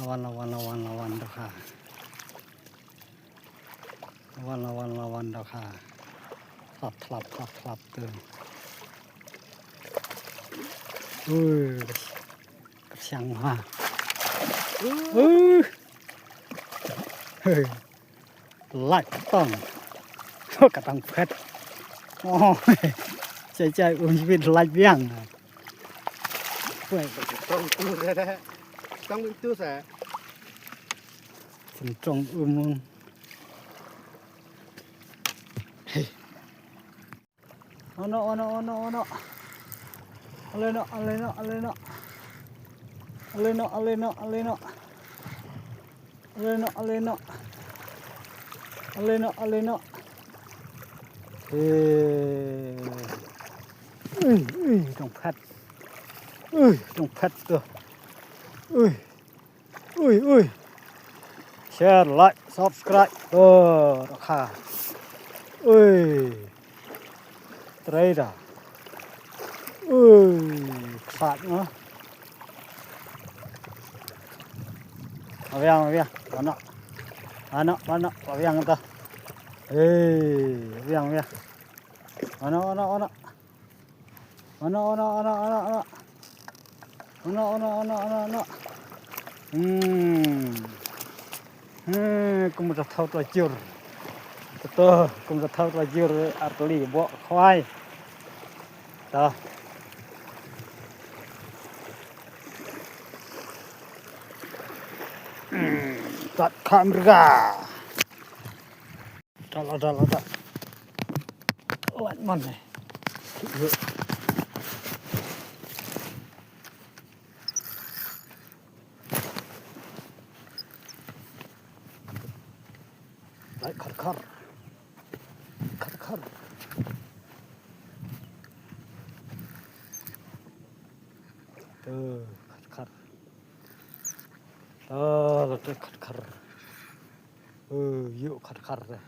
ระวังเด้อค่ะระวังเด้อค่ะคลับเตือนกระชังมาเฮ้ยไล่ต้องกระตังเพชรโอ้ยใจอุ้มชีวิตไล่เบี้ยงต้องตู้แท้ต้องเป็นตู้แสถึงตรงมึงเฮ้ยเอาเนาะอะไรเนาะต้องพัดต้องพัดตัวแชร์ไลค์ subscribe ราคาเตรดขาดเนาะเอาเวียงวันเนาะเอาเวียงกันต่อเวียงเอาเนาะcũngจะเท่าตัวจิ๋วตัวcũngจะเท่าตัวจิ๋วอัตลีบ่ควายต่อตัดคาเมราดอลโอ้ยมันเลยไล่ขัดขัดขัดแล้วก็ขัดอยู่ขัดเลย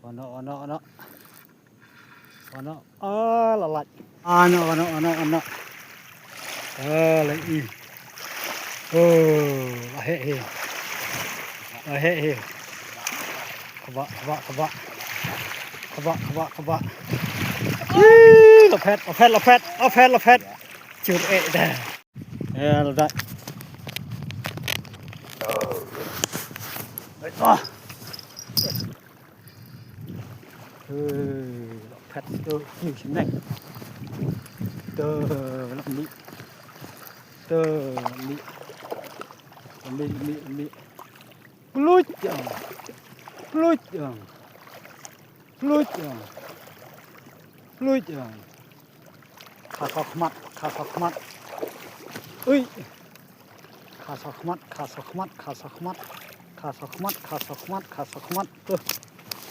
วันเนาะละลัดเนาะเลยอีเฮ้ขบะละแพทจุดได้เราได้ไปต่อละแพทอยู่ชิ้นไหนละนี้ลุยจังขาสอกมัดขาสอกมัด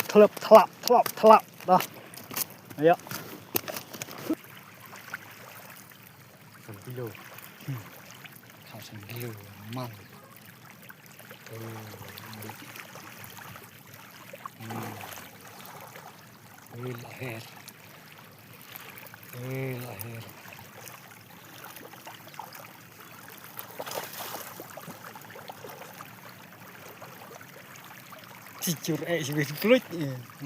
ทลับนะเยอะ3 กิโลข้าว3 กิโลมันละเฮดที่จุดชีวิตกลุด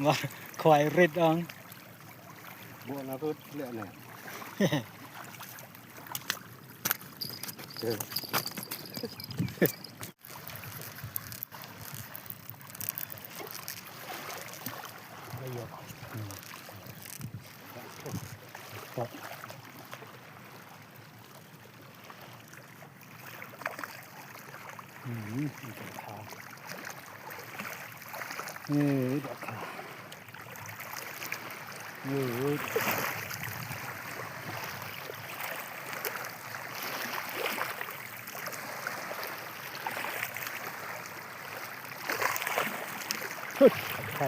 มาควายเร็ดอังบัวนาเพิ่นเละแน่ดอกค่ะ